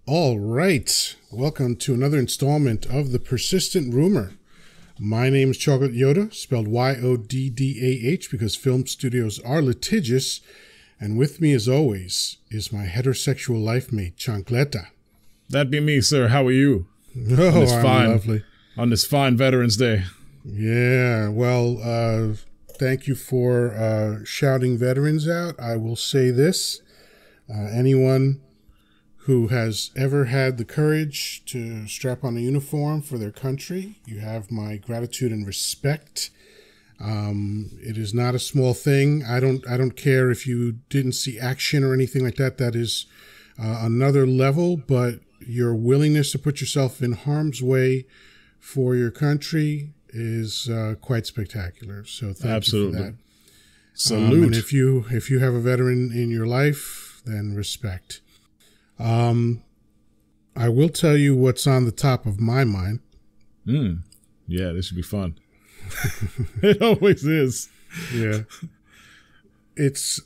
All right. Welcome to another installment of The Persistent Rumor. My name is Chocolate Yoda, spelled Y-O-D-D-A-H, because film studios are litigious. And with me, as always, is my heterosexual life mate, Chancleta. That'd be me, sir. How are you? Oh, I'm lovely. On this fine Veterans Day. Yeah, well, thank you for shouting veterans out. I will say this. Anyone who has ever had the courage to strap on a uniform for their country, you have my gratitude and respect. It is not a small thing. I don't care if you didn't see action or anything like that. That is another level, but your willingness to put yourself in harm's way for your country is quite spectacular. So thank you for that. Salute. And if you have a veteran in your life, then respect. I will tell you what's on the top of my mind. Yeah, this should be fun. It always is. Yeah. It's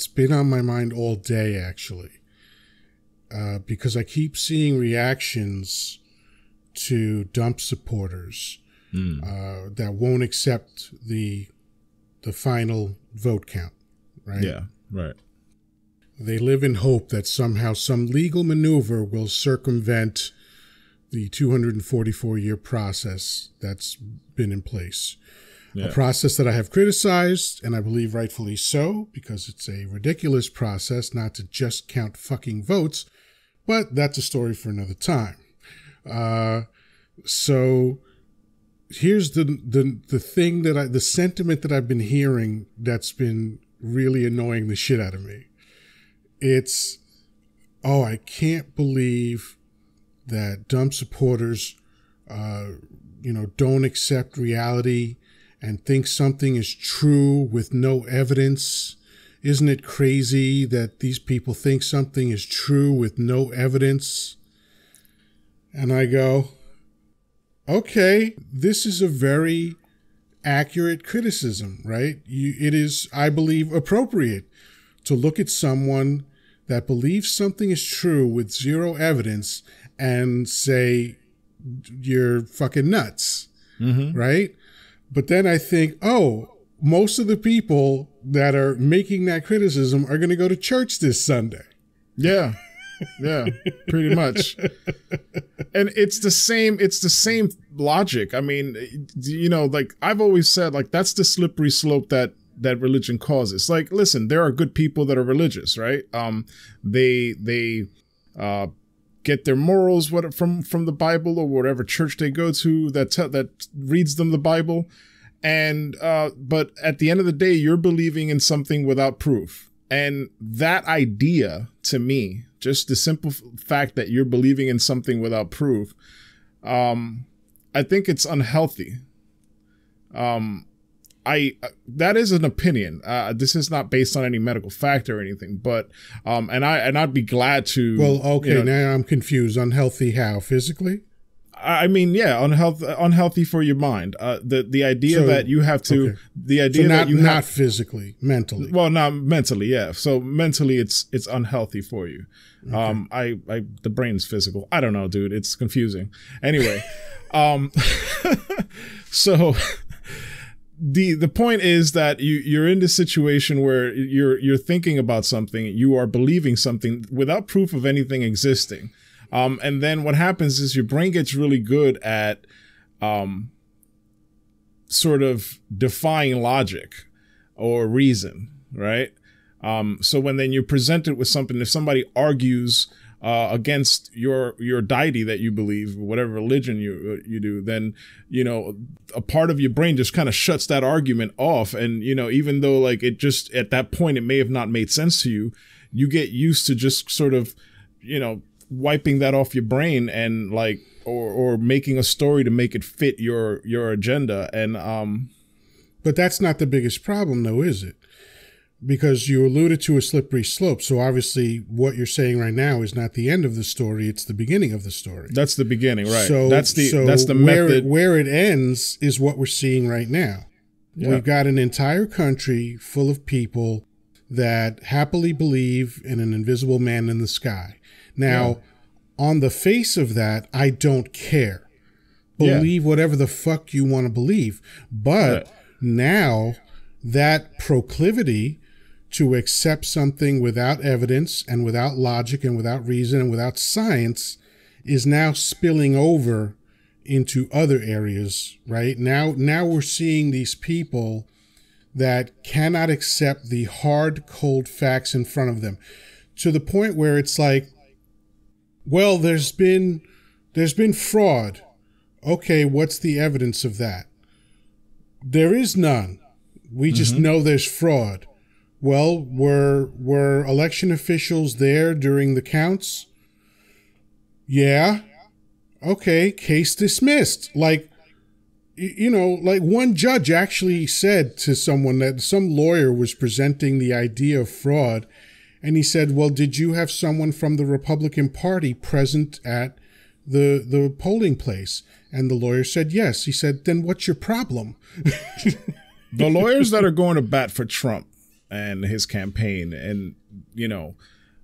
been on my mind all day, actually. Because I keep seeing reactions to dump supporters that won't accept the final vote count, right? Yeah, right. They live in hope that somehow some legal maneuver will circumvent the 244-year process that's been in place. Yeah. A process that I have criticized, and I believe rightfully so, because it's a ridiculous process not to just count fucking votes, but that's a story for another time. So here's the thing that the sentiment that I've been hearing that's been really annoying the shit out of me. It's, I can't believe that dumb supporters, don't accept reality and think something is true with no evidence. Isn't it crazy that these people think something is true with no evidence? And I go, okay, this is a very accurate criticism, right? It is, I believe, appropriate to look at someone that believes something is true with zero evidence and say, you're fucking nuts, right? But then I think, most of the people that are making that criticism are going to go to church this Sunday. Yeah. Yeah, pretty much. And it's the same logic. I mean, like I've always said, like that's the slippery slope that religion causes. Like, listen, there are good people that are religious, right? They get their morals from the Bible or whatever church they go to that reads them the Bible. And but at the end of the day, you're believing in something without proof. And that idea, to me, just the simple fact that you're believing in something without proof, I think it's unhealthy. That is an opinion. This is not based on any medical fact or anything, but and I'd be glad to. Well, okay, now I'm confused. Unhealthy how? Physically? I mean, yeah, unhealthy for your mind. The idea that you have to, the idea that you not physically, mentally. Well, not mentally, yeah. So mentally, it's unhealthy for you. Okay. The brain's physical. I don't know, dude. It's confusing. Anyway, so. The point is that you're in this situation where you're thinking about something, you are believing something without proof of anything existing. And then what happens is your brain gets really good at sort of defying logic or reason, right? So when then you're presented with something, if somebody argues against your deity that you believe, whatever religion you do, then, a part of your brain just kind of shuts that argument off. And, even though like it just at that point, it may have not made sense to you, you get used to just sort of, wiping that off your brain and like, or making a story to make it fit your agenda. And, but that's not the biggest problem though, is it? Because you alluded to a slippery slope. So obviously what you're saying right now is not the end of the story. It's the beginning of the story. That's the beginning, right? So that's the method. Where it ends is what we're seeing right now. Yeah. We've got an entire country full of people that happily believe in an invisible man in the sky. Now, on the face of that, I don't care. Believe whatever the fuck you want to believe. But now that proclivity to accept something without evidence and without logic and without reason and without science is now spilling over into other areas, right? Now we're seeing these people that cannot accept the hard, cold facts in front of them, to the point where it's like, well, there's been fraud. Okay, what's the evidence of that? There is none. We just know there's fraud. Well, were election officials there during the counts? Yeah. Okay, case dismissed. Like, you know, like one judge actually said to someone that some lawyer was presenting the idea of fraud, and he said, well, did you have someone from the Republican Party present at the polling place? And the lawyer said yes. He said, then what's your problem? The lawyers that are going to bat for Trump and his campaign, and, you know,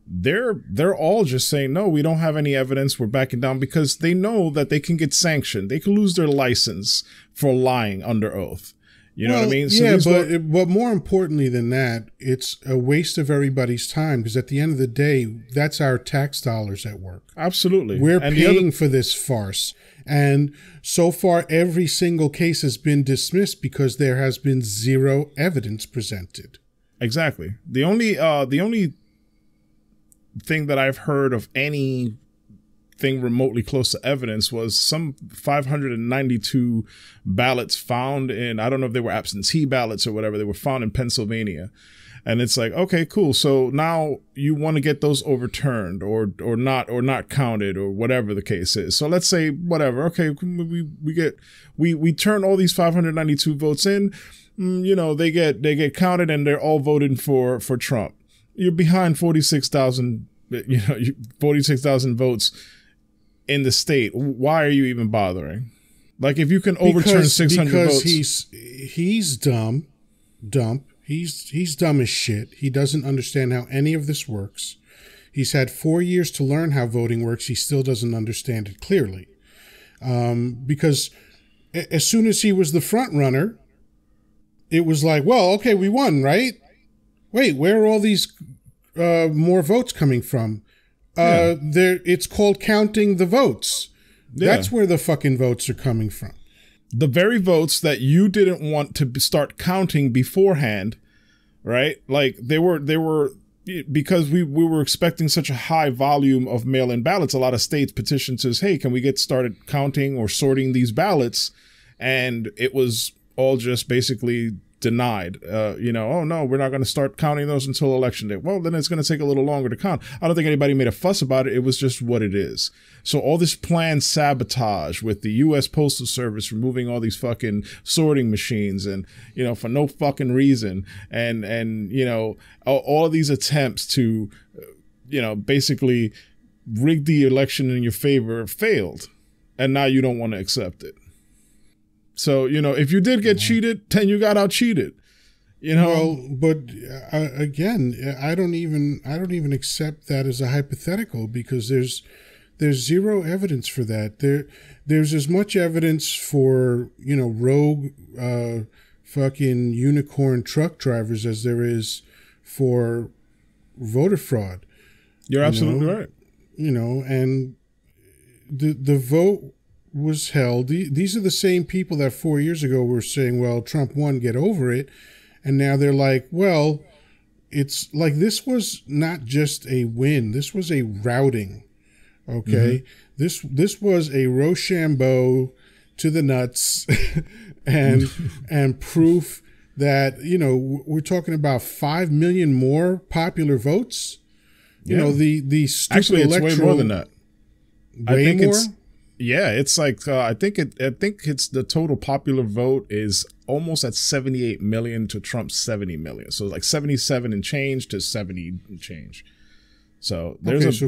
they're all just saying, no, we don't have any evidence, we're backing down, because they know that they can get sanctioned. They can lose their license for lying under oath. You know what I mean? So yeah, but more importantly than that, it's a waste of everybody's time, because at the end of the day, that's our tax dollars at work. Absolutely. We're paying for this farce. And so far, every single case has been dismissed because there has been zero evidence presented. Exactly. The only thing that I've heard of anything remotely close to evidence was some 592 ballots found in, I don't know if they were absentee ballots or whatever, they were found in Pennsylvania. And it's like, okay, cool. So now you want to get those overturned or not counted or whatever the case is. So let's say whatever. Okay, we turn all these 592 votes in. You know, they get counted and they're all voting for Trump. You're behind 46,000. 46,000 votes in the state. Why are you even bothering? Like, if you can overturn 600 votes, he's dumb. He's dumb as shit. He doesn't understand how any of this works. He's had 4 years to learn how voting works. He still doesn't understand it clearly. Because as soon as he was the front runner, it was like, well, okay, we won, right? Wait, where are all these more votes coming from? It's called counting the votes. Yeah. That's where the fucking votes are coming from. The very votes that you didn't want to start counting beforehand, right? Like they were because we were expecting such a high volume of mail-in ballots. A lot of states petitioned says, hey, can we get started counting or sorting these ballots? And it was all just basically denied. Oh no, we're not going to start counting those until election day. Well, then it's going to take a little longer to count. I don't think anybody made a fuss about it. It was just what it is. So all this planned sabotage with the U.S. Postal Service removing all these fucking sorting machines and, for no fucking reason. And all of these attempts to, basically rig the election in your favor failed. And now you don't want to accept it. So, if you did get cheated, then you got out cheated, Well, but again, I don't even accept that as a hypothetical, because there's zero evidence for that. There's as much evidence for, rogue fucking unicorn truck drivers as there is for voter fraud. You're absolutely right. And the vote was held. These are the same people that 4 years ago were saying, well, Trump won, get over it. And now they're like, well, it's like, this was not just a win. This was a routing. Okay. Mm-hmm. This was a Rochambeau to the nuts and proof that, we're talking about 5 million more popular votes. The stupid actually, it's way more than that. Way more? Yeah, it's like I think it's the total popular vote is almost at 78 million to Trump's 70 million. So like 77 and change to 70 and change. So there's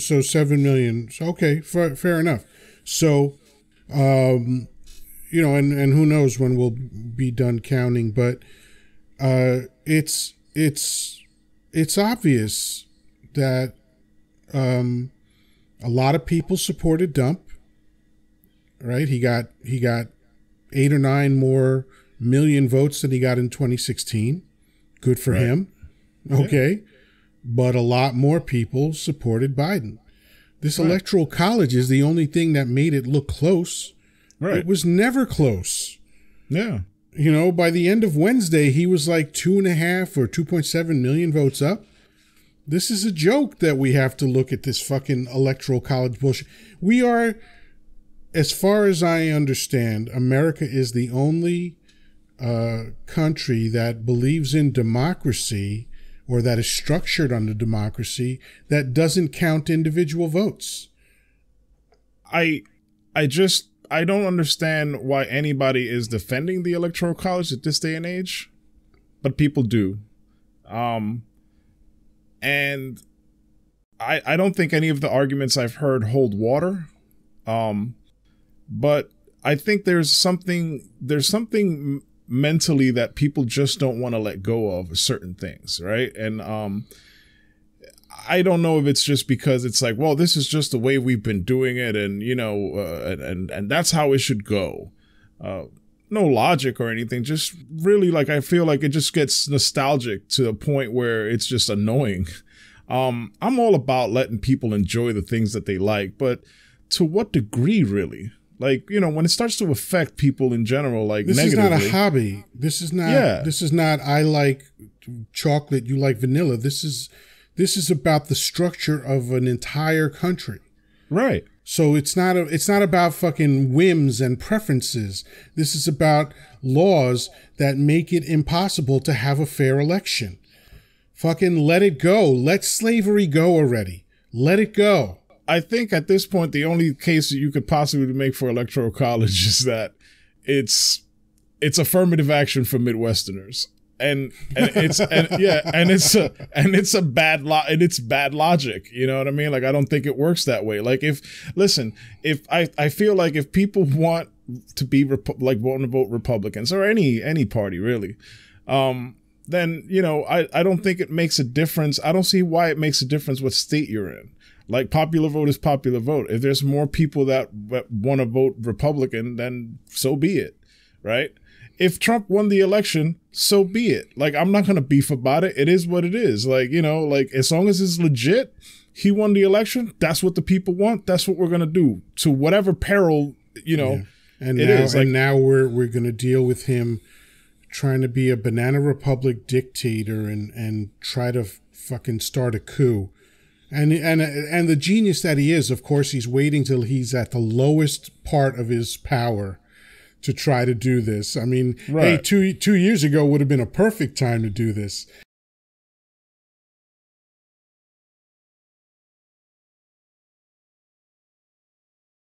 so 7 million. So, okay, fair enough. So, and who knows when we'll be done counting, but it's obvious that A lot of people supported Dump. Right? He got 8 or 9 more million votes than he got in 2016. Good for him. Okay. Yeah. But a lot more people supported Biden. This electoral college is the only thing that made it look close. Right. It was never close. Yeah. You know, by the end of Wednesday, he was like 2.5 or 2.7 million votes up. This is a joke that we have to look at this fucking electoral college bullshit. We are, as far as I understand, America is the only country that believes in democracy, or that is structured under democracy, that doesn't count individual votes. I don't understand why anybody is defending the Electoral College at this day and age, but people do. And I don't think any of the arguments I've heard hold water. But I think there's something mentally that people just don't want to let go of certain things, right? And I don't know if it's just because it's like, well, this is just the way we've been doing it, and you know, and that's how it should go. No logic or anything, just really, like, I feel like it just gets nostalgic to a point where it's just annoying. I'm all about letting people enjoy the things that they like, but to what degree, really? Like, you know, when it starts to affect people in general, like, this negatively. This is not a hobby. This is not. Yeah. This is not. I like chocolate. You like vanilla. This is about the structure of an entire country. Right. So it's not about fucking whims and preferences. This is about laws that make it impossible to have a fair election. Fucking let it go. Let slavery go already. Let it go. I think at this point, the only case that you could possibly make for electoral college is that it's affirmative action for Midwesterners, and it's bad logic. You know what I mean? Like, I don't think it works that way. Like, if I feel like if people want to be want to vote Republicans or any party really, then, you know, I don't think it makes a difference. I don't see why it makes a difference what state you're in. Like, popular vote is popular vote. If there's more people that want to vote Republican, then so be it, right? If Trump won the election, so be it. Like, I'm not going to beef about it. It is what it is. Like, you know, like, as long as it's legit, he won the election. That's what the people want. That's what we're going to do, to whatever peril, you know, and it is. And now we're going to deal with him trying to be a Banana Republic dictator and try to fucking start a coup. And the genius that he is, of course, he's waiting till he's at the lowest part of his power to try to do this. I mean, hey, two years ago would have been a perfect time to do this.